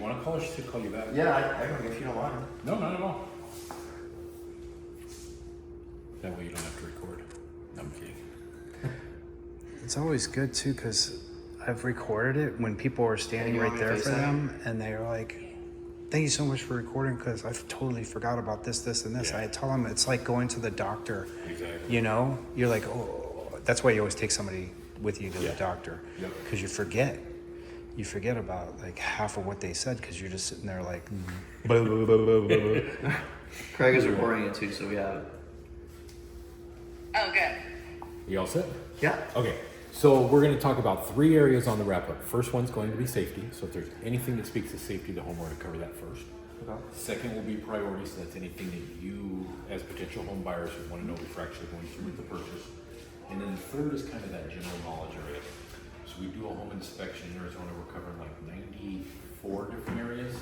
want to call us to call you back? Yeah, I can if you don't mind. No, not at all. That way you don't have to record. No, I'm kidding. It's always good too, because I've recorded it when people are standing right there for them, and they're like, "Thank you so much for recording," because I totally forgot about this, this, and this. Yeah. I tell them it's like going to the doctor. Exactly. You know, you're like, oh, that's why you always take somebody with you to the doctor, because you forget. You forget about like half of what they said because you're just sitting there like. Blah, blah, blah, blah, blah. Craig is recording it too, so we have it. Oh, good. You all set? Yeah. Okay. So we're going to talk about 3 areas on the wrap-up. First one's going to be safety. So if there's anything that speaks to safety, the homeowner will cover that first. Okay. Second will be priority. So that's anything that you, as potential home buyers, would want to know before actually going through with the purchase. And then the third is kind of that general knowledge area. So we do a home inspection in Arizona. We're covering like 94 different areas.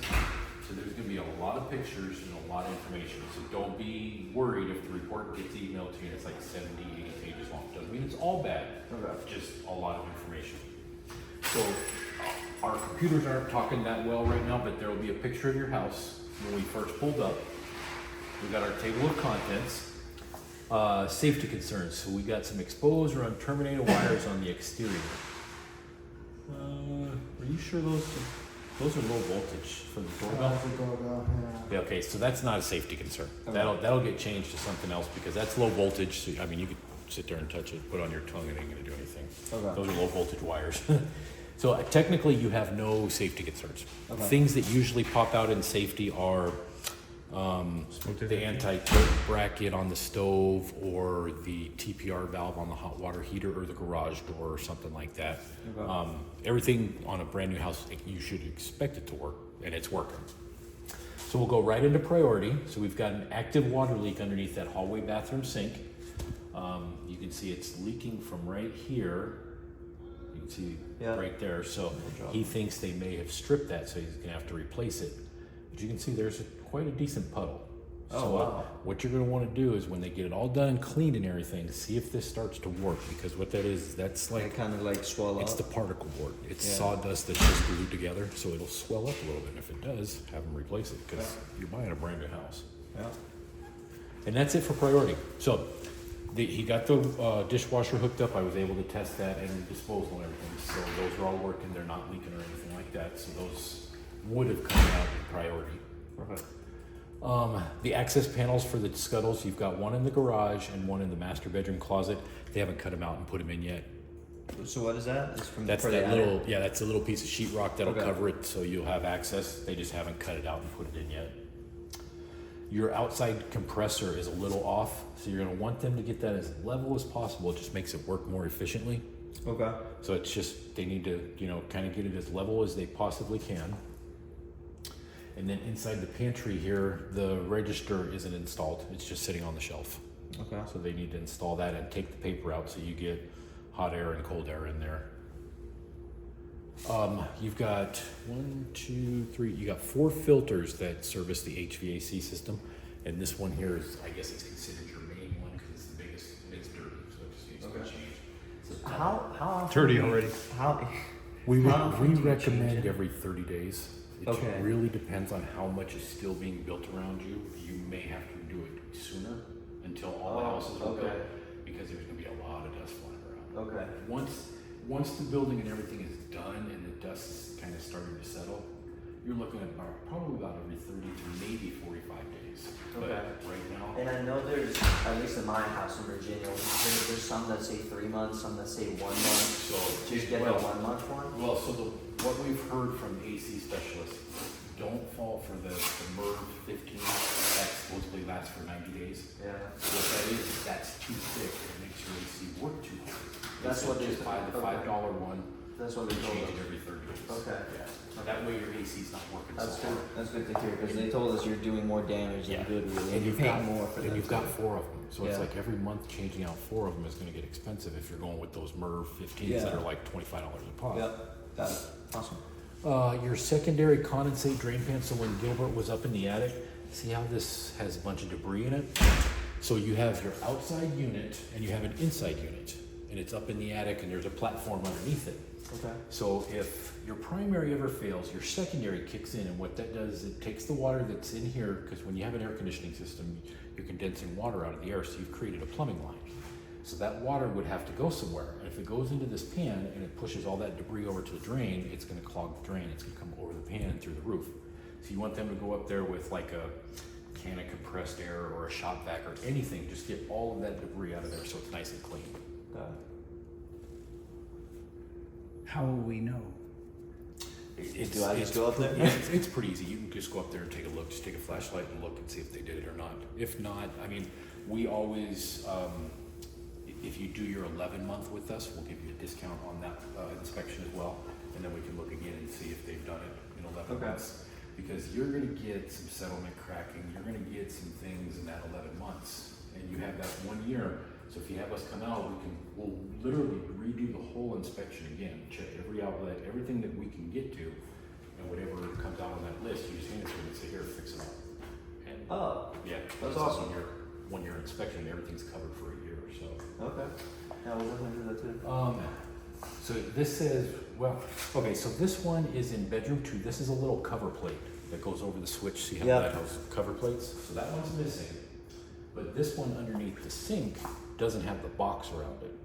So there's going to be a lot of pictures and a lot of information. So don't be worried if the report gets emailed to you and it's like 70, 80 pages long. Doesn't mean it's all bad. Okay. Just a lot of information. So our computers aren't talking that well right now, but there will be a picture of your house when we first pulled up. We got our table of contents. Safety concerns. So we got some exposed or unterminated wires on the exterior. Are you sure those are low voltage for the doorbell? Yeah, okay, so that's not a safety concern. Okay. That'll get changed to something else because that's low voltage. So, I mean, you could sit there and touch it, put it on your tongue, it ain't gonna do anything. Okay. Those are low voltage wires. So technically you have no safety concerns. Okay. Things that usually pop out in safety are the anti-tilt bracket on the stove or the TPR valve on the hot water heater or the garage door or something like that. Okay. Everything on a brand new house, you should expect it to work, and it's working. So we'll go right into priority. So we've got an active water leak underneath that hallway bathroom sink. You can see it's leaking from right here. You can see right there. So he thinks they may have stripped that, so he's gonna have to replace it. But you can see there's quite a decent puddle. Oh, wow. What you're going to want to do is when they get it all done and cleaned and everything, see if this starts to work, because what that is, that's like, It kind of like swell up. it's the particle board. It's Yeah. sawdust that's just glued together, so it'll swell up a little bit. And if it does, have them replace it, because you're buying a brand new house. Yeah. And that's it for priority. So he got the dishwasher hooked up. I was able to test that and disposal and everything. So those are all working. They're not leaking or anything like that. So those would have come out in priority. Perfect. The access panels for the scuttles, you've got one in the garage and one in the master bedroom closet. They haven't cut them out and put them in yet. So what is that? It's from That's for that the little, attic? yeah, that's a little piece of sheetrock that'll Okay. cover it, so you'll have access. They just haven't cut it out and put it in yet. Your outside compressor is a little off, so you're gonna want them to get that as level as possible. It just makes it work more efficiently. Okay. So it's just, they need to, kind of get it as level as they possibly can. And then inside the pantry here, the register isn't installed. It's just sitting on the shelf. Okay. So they need to install that and take the paper out so you get hot air and cold air in there. You've got 1, 2, 3, you got 4 filters that service the HVAC system. And this one here is, I guess it's considered your main one because it's the biggest, and it's dirty, so it just needs to be changed. So How often? Dirty do you- already. How? we how often do you change recommend it? every 30 days. It Okay. really depends on how much is still being built around you. You may have to do it sooner until all the houses are built, because there's going to be a lot of dust flying around. Okay. Once the building and everything is done and the dust is kind of starting to settle, you're looking at probably about every 30 to maybe 45 days. But Okay. right now, And I know there's, at least in my house in Virginia, there's some that say 3 months, some that say 1 month. so Just get the 1 month one? Well, so what we've heard from AC specialists, don't fall for the MERV 15 that supposedly lasts for 90 days. Yeah. What that is that's too thick. It makes your AC work too hard. That's what just they- buy the $5 one. That's what they and told change us. it every 30 days. Okay. Yeah. That way your AC's not working That's so good. hard. That's good to hear because they told us you're doing more damage than good, really. And you're you've paying got more for and them. you've got 4 of them. So it's Yeah. like every month changing out 4 of them is going to get expensive if you're going with those MERV 15s that Yeah. are like $25 a pop. Yep. Got it. Awesome. Your secondary condensate drain pan, so when Gilbert was up in the attic, see how this has a bunch of debris in it? So you have your outside unit and you have an inside unit, and it's up in the attic and there's a platform underneath it. Okay. So if your primary ever fails, your secondary kicks in, and what that does is it takes the water that's in here, because when you have an air conditioning system, you're condensing water out of the air, so you've created a plumbing line. So that water would have to go somewhere, and if it goes into this pan and it pushes all that debris over to the drain, it's gonna clog the drain, it's gonna come over the pan through the roof. So you want them to go up there with like a can of compressed air or a shop vac or anything, just get all of that debris out of there so it's nice and clean. How will we know? Do I just go up there? Yeah, it's pretty easy. You can just go up there and take a look. Just take a flashlight and look and see if they did it or not. If not, I mean, we always, if you do your 11-month with us, we'll give you a discount on that inspection as well. And then we can look again and see if they've done it in 11 months. Because you're going to get some settlement cracking. You're going to get some things in that 11 months. And you have that 1 year. So if you have us come out, we'll literally redo the whole inspection again, check every outlet, everything that we can get to, and whatever comes out on that list, you just hand it to them and say, here, fix it up. And yeah, that's this awesome. is one year inspection, everything's covered for a year or so. Okay. Yeah, we'll definitely do that too. So this says, well, okay, so this one is in bedroom 2. This is a little cover plate that goes over the switch. See how that has cover plates? So that one's missing. But this one underneath the sink doesn't have the box around it.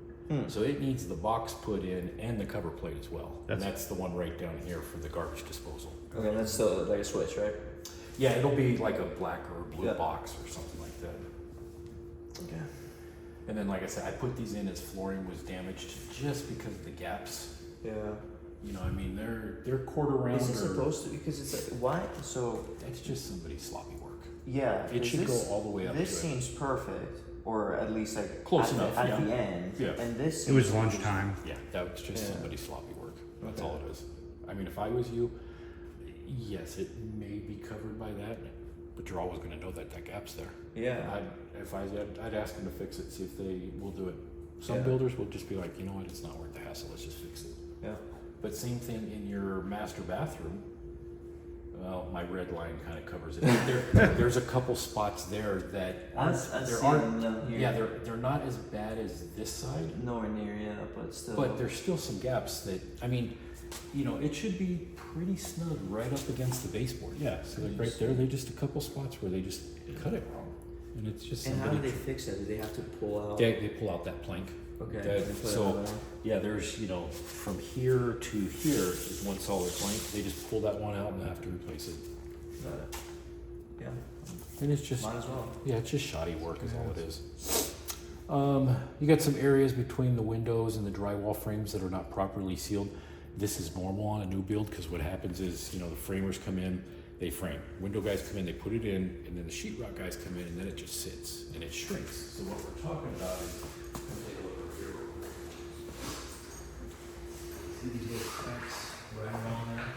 So it needs the box put in and the cover plate as well. And that's the one right down here for the garbage disposal. Okay, that's still like a switch, right? Yeah, it'll be like a black or a blue box or something like that. Okay. And then, like I said, I put these in as flooring was damaged just because of the gaps. Yeah. You know, I mean, they're quarter round. Is it supposed to? Because it's like, why? So. That's just somebody's sloppy work. Yeah. It should go all the way up. This seems perfect, or at least like close enough at the end. Yeah. And this. It was lunchtime. Yeah, that was just somebody's sloppy work. That's all it is. I mean, if I was you, yes, it may be covered by that, but you're always going to know that gap's there. Yeah. I'd ask them to fix it, see if they will do it. Some builders will just be like, you know what, it's not worth the hassle, let's just fix it. Yeah. But same thing in your master bathroom. Well, my red line kind of covers it. There's a couple spots there that they're not as bad as this side. Nowhere near, but still. But there's still some gaps that, I mean, you know, it should be pretty snug right up against the baseboard. Yeah, so like right there, they just a couple spots where they just cut it wrong, and it's just. And how do they fix that? Do they have to pull out? They pull out that plank. Okay. There's, you know, from here to here is one solid plank. They just pull that one out and have to replace it. Got it. Yeah. And it's just. Might as well. Yeah, it's just shoddy work is all it is. You got some areas between the windows and the drywall frames that are not properly sealed. This is normal on a new build because what happens is, you know, the framers come in, they frame. Window guys come in, they put it in, and then the sheetrock guys come in, and then it just sits and it shrinks. So what we're talking about is, let's take a look over here real quick. See these little cracks right around there?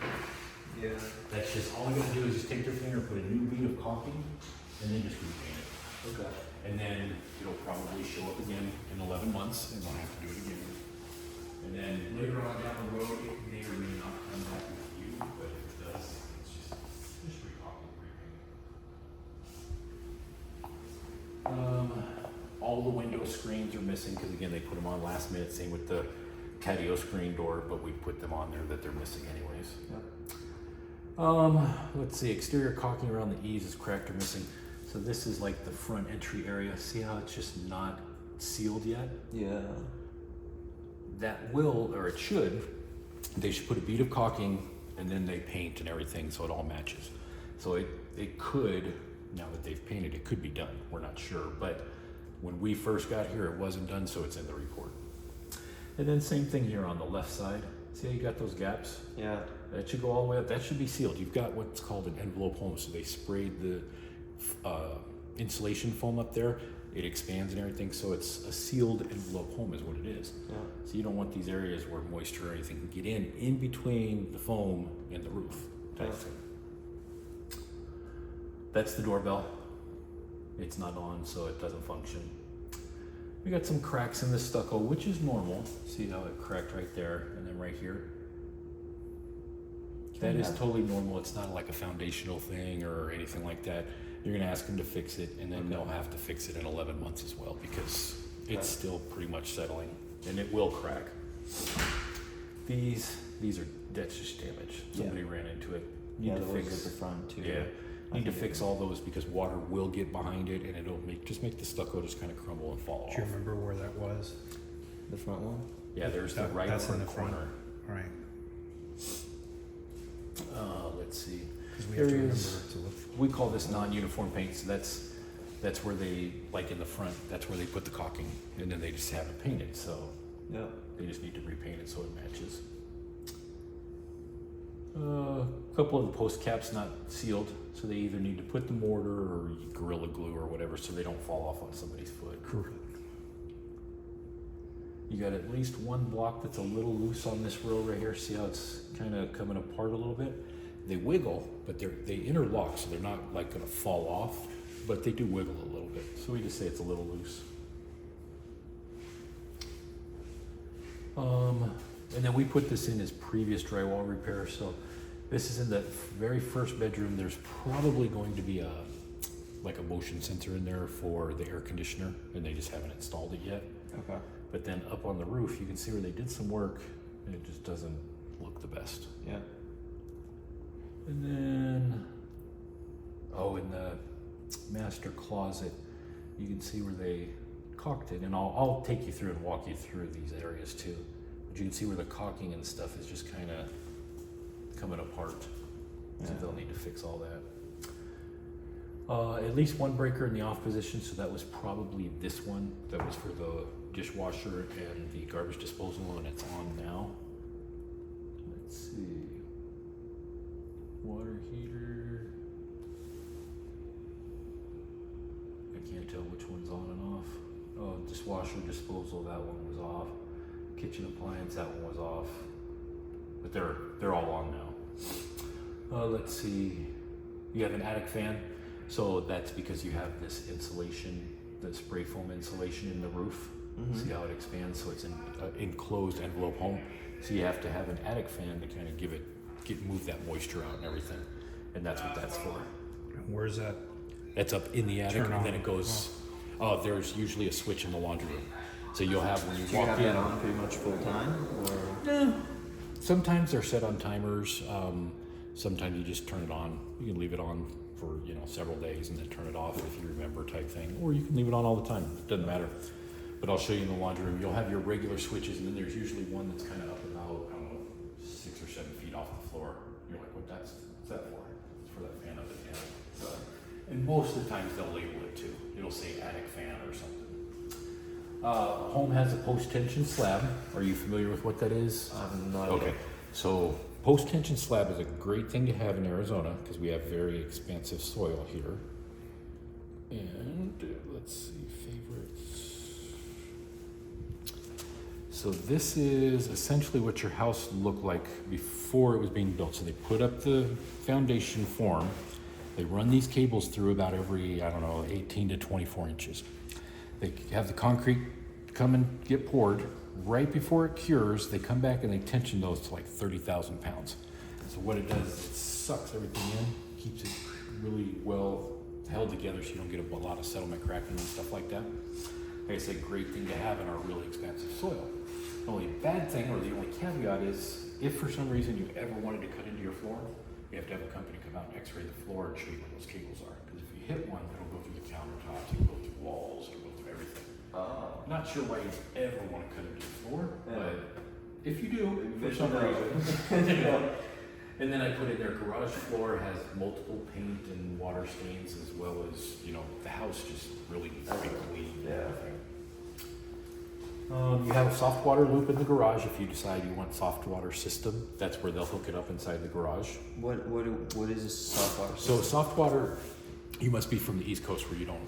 Yeah. That's just, all you gotta do is just take your finger, put a new bead of caulking, and then just repaint it. Okay. And then it'll probably show up again in 11 months, and I'll have to do it again. And then later on down the road, it may or may not come back with you, but if it does, it's just recaulking, repaint. All the window screens are missing because again, they put them on last minute. Same with the patio screen door, but we put them on there that they're missing anyways. Yep. Let's see, exterior caulking around the eaves is cracked or missing. So this is like the front entry area. See how it's just not sealed yet? Yeah. That will, or it should, they should put a bead of caulking and then they paint and everything so it all matches. So it could, now that they've painted, it could be done. We're not sure, but when we first got here, it wasn't done, so it's in the report. And then same thing here on the left side. See how you got those gaps? Yeah. That should go all the way up. That should be sealed. You've got what's called an envelope foam. So they sprayed the insulation foam up there. It expands and everything. So it's a sealed envelope foam is what it is. Yeah. So you don't want these areas where moisture or anything can get in between the foam and the roof type thing. That's the doorbell. It's not on, so it doesn't function. We got some cracks in the stucco, which is normal. See how it cracked right there and then right here? That is totally normal. It's not like a foundational thing or anything like that. You're gonna ask them to fix it, and then they'll have to fix it in 11 months as well because it's still pretty much settling, and it will crack. These are, that's just damage. Somebody ran into it. Need to those fix at the front too. Yeah, I need to think fix all those because water will get behind it and it'll make the stucco just kind of crumble and fall Do you off. remember where that was? The front one? Yeah, there's the That- right that's in front the front. corner. Right. Let's see. Because we have to There remember is- to look for. We call this non-uniform paint, so that's where they, like in the front, that's where they put the caulking and then they just have it painted, so Yep. they just need to repaint it so it matches. A couple of the post caps not sealed, so they either need to put the mortar or Gorilla Glue or whatever so they don't fall off on somebody's foot. Correct. You got at least one block that's a little loose on this row right here. See how it's kind of coming apart a little bit? They wiggle, but they interlock, so they're not like gonna fall off, but they do wiggle a little bit. So we just say it's a little loose. And then we put this in as previous drywall repair. So this is in the very first bedroom. There's probably going to be like a motion sensor in there for the air conditioner, and they just haven't installed it yet. Okay. But then up on the roof, you can see where they did some work, and it just doesn't look the best. Yeah. And then, in the master closet, you can see where they caulked it, and I'll take you through and walk you through these areas too. But you can see where the caulking and stuff is just kind of coming apart. So Yeah. they'll need to fix all that. At least one breaker in the off position, so that was probably this one. That was for the dishwasher and the garbage disposal, and it's on now. Let's see. Water heater. I can't tell which one's on and off. Oh, dishwasher disposal, that one was off. Kitchen appliance, that one was off. But they're all on now. Let's see. You have an attic fan, so that's because you have this insulation, the spray foam insulation in the roof. Mhm. See how it expands, so it's an enclosed envelope home. So you have to have an attic fan to kind of move that moisture out and everything, and that's what that's for. Where's that? That's up in the attic, Turn and then on. it goes. There's usually a switch in the laundry room, so you'll have when you Do you walk have in. that on pretty much full time, or? Sometimes they're set on timers. Sometimes you just turn it on. You can leave it on for several days and then turn it off if you remember type thing, or you can leave it on all the time. It doesn't matter. But I'll show you in the laundry room. You'll have your regular switches, and then there's usually one that's kind of up about 6 or 7 feet off the floor. You're like, what's that for? It's for that fan up in the attic. And most of the times they'll label it too. It'll say attic fan or something. Home has a post-tension slab. Are you familiar with what that is? Okay, so post-tension slab is a great thing to have in Arizona because we have very expansive soil here. And let's see, favorites. So this is essentially what your house looked like before it was being built. So they put up the foundation form. They run these cables through about every, 18 to 24 inches. They have the concrete come and get poured. Right before it cures, they come back and they tension those to like 30,000 pounds. So what it does is it sucks everything in, keeps it really well held together so you don't get a lot of settlement cracking and stuff like that. Like I said, great thing to have in our really expansive soil. The only bad thing, or the only caveat is, if for some reason you ever wanted to cut into your floor, you have to have a company come out and x-ray the floor and show you where those cables are. Because if you hit one, it'll go through the countertops, it'll go through walls, it'll go through everything. Not sure why you ever want to cut into the floor, but if you do, for some reason. And then I put in their garage floor has multiple paint and water stains, as well as, the house just really needs to be clean. Yeah. You have a soft water loop in the garage if you decide you want soft water system. That's where they'll hook it up inside the garage. What is a soft water So system? soft water, you must be from the East Coast where you don't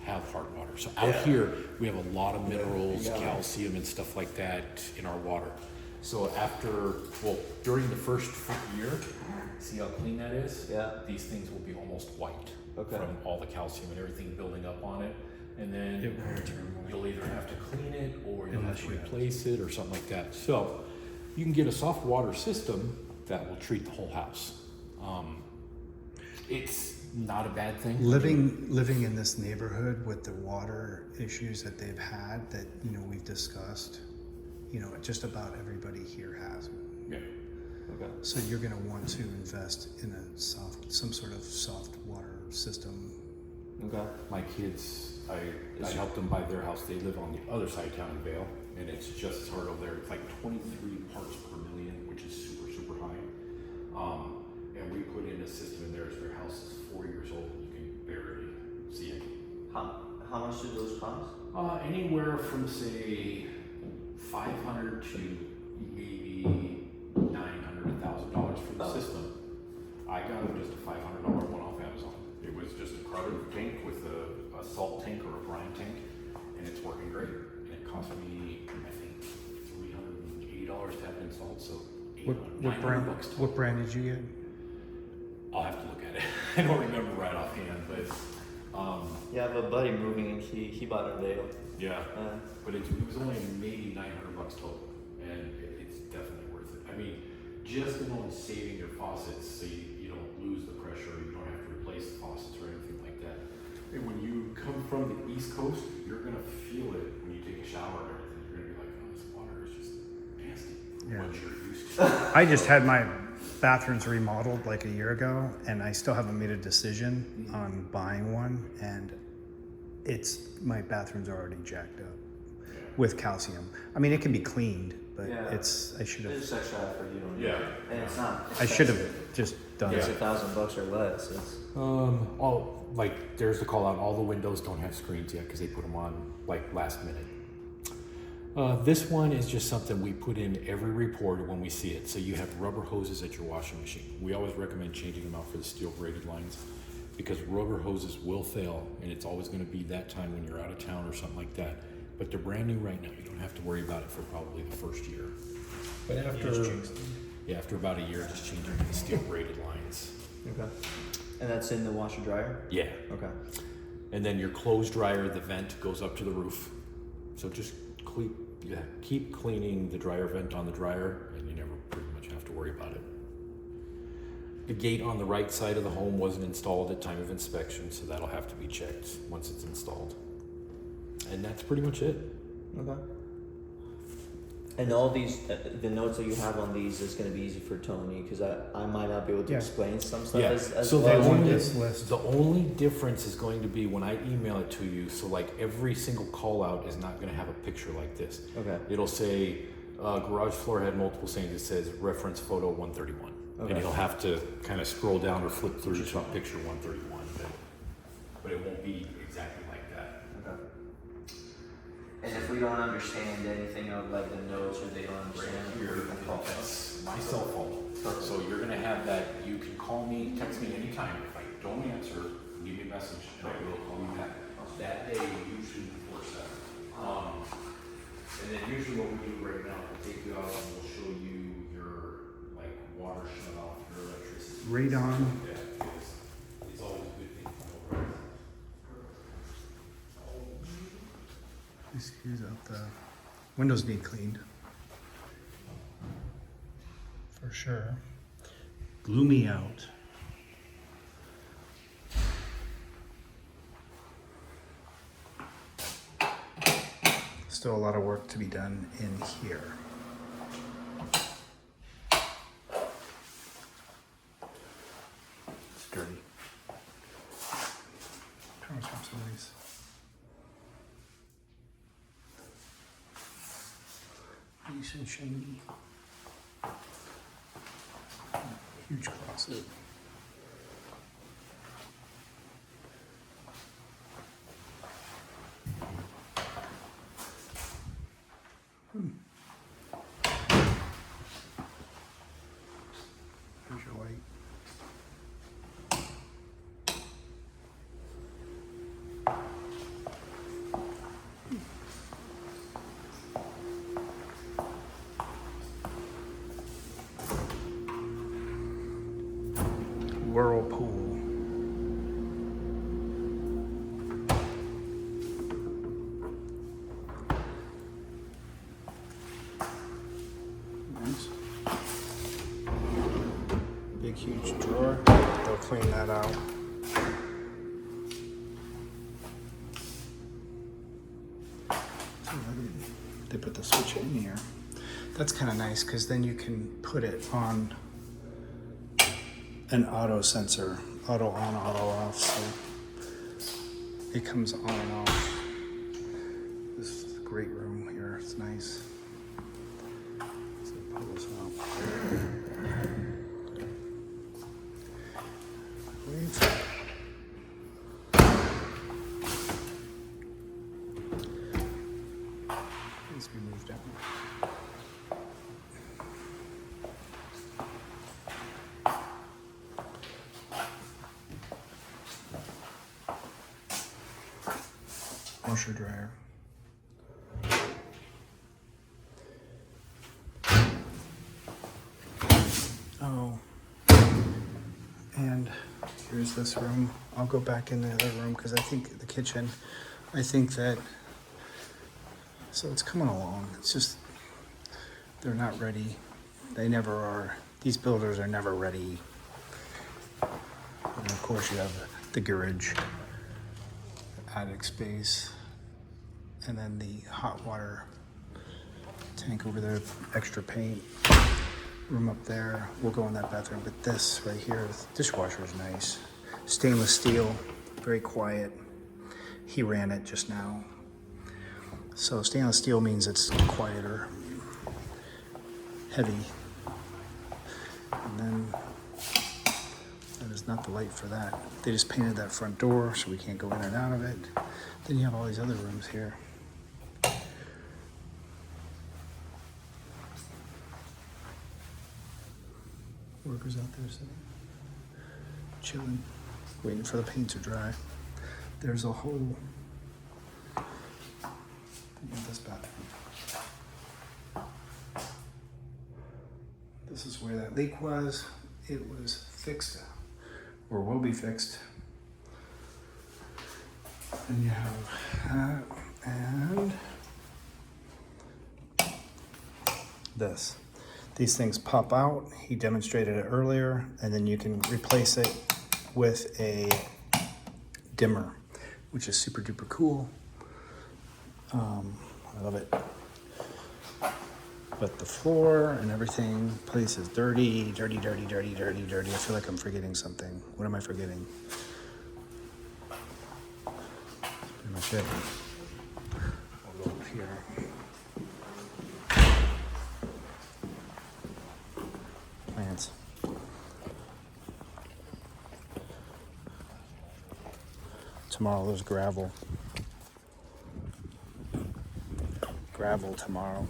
have hard water. So out here, we have a lot of minerals, calcium and stuff like that in our water. So during the first year, see how clean that is? Yeah. These things will be almost white Okay. from all the calcium and everything building up on it. And then It will turn white. you'll either have to clean it or you'll Unless have to you have replace it or something like that. So you can get a soft water system that will treat the whole house. It's not a bad thing. Living in this neighborhood with the water issues that they've had that we've discussed, you know, just about everybody here has one. Yeah. Okay. So you're going to want to invest in some sort of soft water system. Okay. My kids, I helped them buy their house. They live on the other side of town in Vale, and it's just as hard over there. It's like 23 parts per million, which is super, super high. And we put in a system in there. Their house is 4 years old. You can barely see it. How much do those cost? Anywhere from say 500 to maybe $900, $1,000 for the system. I got them just a $500 one off Amazon. It was just a carbon tank with a salt tank or a brine tank, and it's working great. And it cost me, I think, $380 to have it installed. So $900 What brand did you get? I'll have to look at it. I don't remember right offhand, but Yeah, I have a buddy moving and he bought a Vale. yeah. But it was only maybe $900 total, and it's definitely worth it. I mean, just alone saving your faucets so you don't lose the pressure, you don't have to replace the faucets or anything like that. And when you come from the East Coast, you're gonna feel it when you take a shower and everything. You're gonna be like, oh, this water is just nasty. Yeah. What you're used to. I just had my bathrooms remodeled like a year ago, and I still haven't made a decision on buying one. And my bathroom's already jacked up with calcium. I mean, it can be cleaned, but Yeah. I should have. It's extra effort, you don't. Yeah. And it's not. I should have just done It's it. $1,000 or less. It's. All like there's the call out. All the windows don't have screens yet because they put them on like last minute. This one is just something we put in every report when we see it. So you have rubber hoses at your washing machine. We always recommend changing them out for the steel braided lines because rubber hoses will fail, and it's always going to be that time when you're out of town or something like that. But they're brand new right now. You don't have to worry about it for probably the first year. But after about a year, just change them to the steel braided lines. Okay. And that's in the washer dryer? Yeah. Okay. And then your clothes dryer, the vent goes up to the roof. So just keep cleaning the dryer vent on the dryer, and you never pretty much have to worry about it. The gate on the right side of the home wasn't installed at time of inspection, so that'll have to be checked once it's installed. And that's pretty much it. Okay. And all these, the notes that you have on these is going to be easy for Tony because I might not be able to Yeah. explain some stuff Yeah. as So well. the only difference is going to be when I email it to you. So like every single call out is not going to have a picture like this. Okay. It'll say garage floor had multiple stains. It says reference photo 131, Okay. and you'll have to kind of scroll down or flip through to picture 131, but it won't be exactly like that. Okay. And if we don't understand anything of like the notes or they don't understand, Here, we can call us. that's my cell phone. So you're gonna have that. You can call me, text me anytime. If I don't answer, leave me a message, and I will call you back. That day, usually before 7. And then usually what we do right now, we'll take you out and we'll show you your like water shut off, your electricity. Radon. Yeah, it's always a good thing to know, right? Here's out the windows need cleaned. For sure. Gloomy out. Still a lot of work to be done in here. It's dirty. Comes from some of these. Nice and shiny. Huge closet. Here's your light. Whirlpool. Nice. Big huge drawer. They'll clean that out. They put the switch in here. That's kind of nice because then you can put it on an auto sensor, auto on, auto off, so it comes on and off. This is a great room here. It's nice. So pull this out. Wait. Let's move down. Washer dryer. Oh, and here's this room. I'll go back in the other room because I think the kitchen, I think that, so it's coming along. It's just, they're not ready. They never are. These builders are never ready. And of course you have the garage, attic space, and then the hot water tank over there, extra paint. Room up there. We'll go in that bathroom, but this right here, the dishwasher is nice. Stainless steel, very quiet. He ran it just now. So stainless steel means it's quieter, heavy. And then that is not the light for that. They just painted that front door so we can't go in and out of it. Then you have all these other rooms here. Workers out there sitting, chilling, waiting for the paint to dry. There's a whole thing in this bathroom. This is where that leak was. It was fixed, or will be fixed. And you have that, and this. These things pop out. He demonstrated it earlier, and then you can replace it with a dimmer, which is super duper cool. I love it. But the floor and everything, place is dirty, dirty, dirty, dirty, dirty, dirty. I feel like I'm forgetting something. What am I forgetting? That's pretty much it. I'll go up here. Plants. Tomorrow there's gravel. Gravel tomorrow.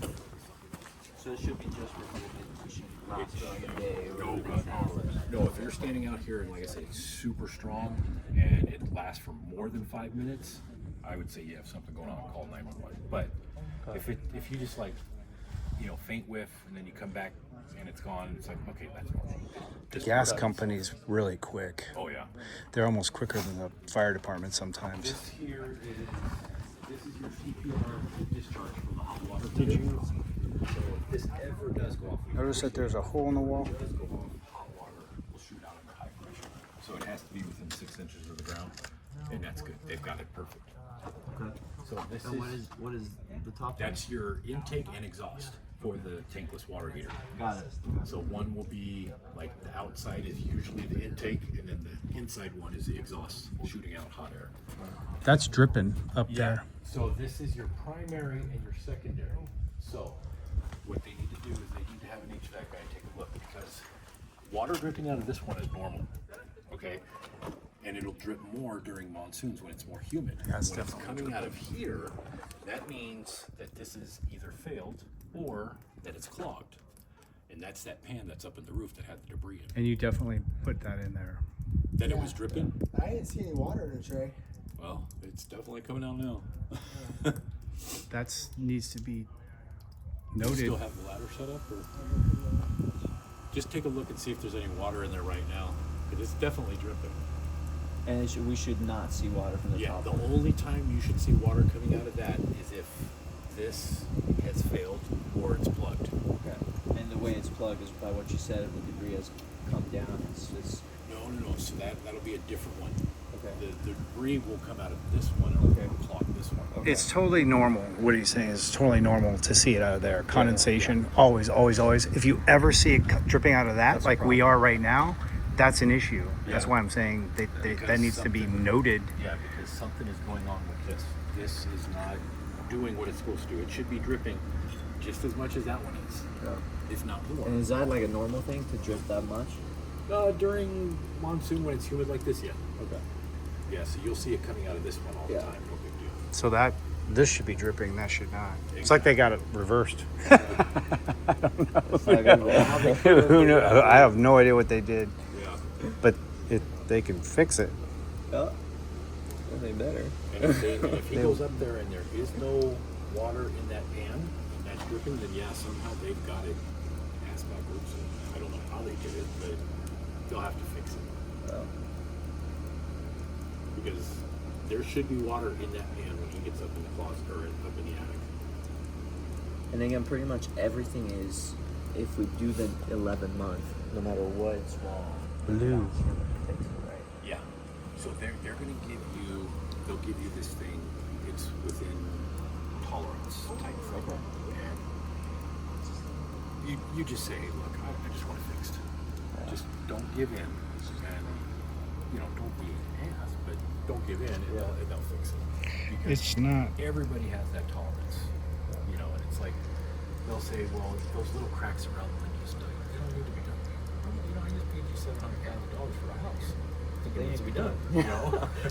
So it should be just recorded. We should not start a day or No, if you're standing out here and like I said, it's super strong and it lasts for more than 5 minutes, I would say you have something going on, call 911. But if you just like, you know, faint whiff and then you come back and it's gone, it's like, okay, that's normal. The gas company's really quick. Oh yeah. They're almost quicker than the fire department sometimes. This here this is your CPR discharge from the hot water. Did you? So if this ever does go off, Notice that there's a hole in the wall. does go off, hot water will shoot out under high pressure. So it has to be within 6 inches of the ground, and that's good. They've got it perfect. Okay. So this So what is the top? that's your intake and exhaust for the tankless water heater. Got it. So one will be like the outside is usually the intake, and then the inside one is the exhaust shooting out hot air. That's dripping up there. So this is your primary and your secondary. So what they need to do is they need to have an HVAC guy take a look, because water dripping out of this one is normal, okay? And it'll drip more during monsoons when it's more humid. That's when it's definitely coming out of here, that means that this is either failed or that it's clogged. And that's that pan that's up in the roof that had the debris in it. And you definitely put that in there. Then it was dripping. I didn't see any water in the tray. Well, it's definitely coming out now. That needs to be Do you noted. still have the ladder set up, or just take a look and see if there's any water in there right now, because it's definitely dripping. And we should not see water from the Yeah, top. the only time you should see water coming out of that is if this has failed or it's plugged. Okay. And the way it's plugged is by what you said. The debris has come down. It's No. So that'll be a different one. The debris will come out of this one and it'll clog this one. Okay. It's totally normal. What he's saying is totally normal to see it out of there. Condensation, always, always, always. If you ever see it dripping out of that, That's a like we problem. are right now, that's an issue. That's Yeah. why I'm saying that Because needs to be something- noted. Yeah, because something is going on with this. This is not doing what it's supposed to do. It should be dripping just as much as that one is, if not more. And is that like a normal thing to drip that much? During monsoon when it's humid like this, yeah. Okay. Yeah, so you'll see it coming out of this one all the Yeah. time. No big deal. So this should be dripping, that should not. It's like they got it reversed. It's not gonna go. Who knows? I have no idea what they did, Yeah. but they can fix it. Oh, nothing better. And if he goes up there and there is no water in that pan and that's dripping, then yeah, somehow they've got it ass backwards. And I don't know how they did it, but they'll have to fix it. Oh. Because there should be water in that pan when he gets up in the closet or up in the attic. And again, pretty much everything is, if we do the 11 month, no matter what's wrong, Blue. fix it, right? Yeah. So they're going to give you, they'll give you this thing. It's within tolerance type thing. Okay. And you just say, hey, look, I just want it fixed. Yeah. Just don't give in, and don't be an ass, but don't give in, and they'll fix it. Because It's not. everybody has that tolerance, and it's like they'll say, well, those little cracks around the windows, they don't need to be done. I just paid you $700,000 for a house. I think it needs to be done.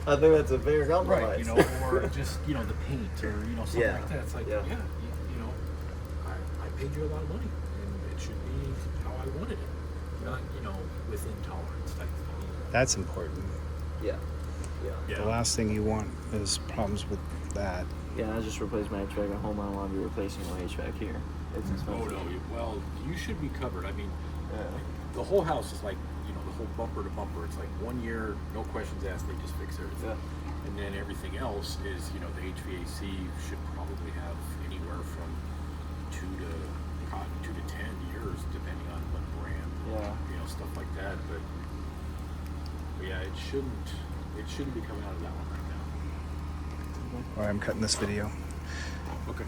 I think that's a fair Right, compromise. or just the paint, or something Yeah. like that. It's like, Yeah. I paid you a lot of money, and it should be how I wanted it, not within tolerance type thing. That's important. Yeah. Yeah. The last thing you want is problems with that. Yeah, I just replaced my HVAC at home. I don't want to be replacing my HVAC here. It's Oh expensive. no, well you should be covered. I mean, Yeah. the whole house is like the whole bumper to bumper. It's like 1 year, no questions asked. They just fix everything. Yeah. And then everything else is the HVAC should probably have anywhere from 2 to 10 years, depending on what brand. Yeah. Stuff like that. But yeah, it shouldn't be coming out of that one right now. All right, I'm cutting this video. Okay.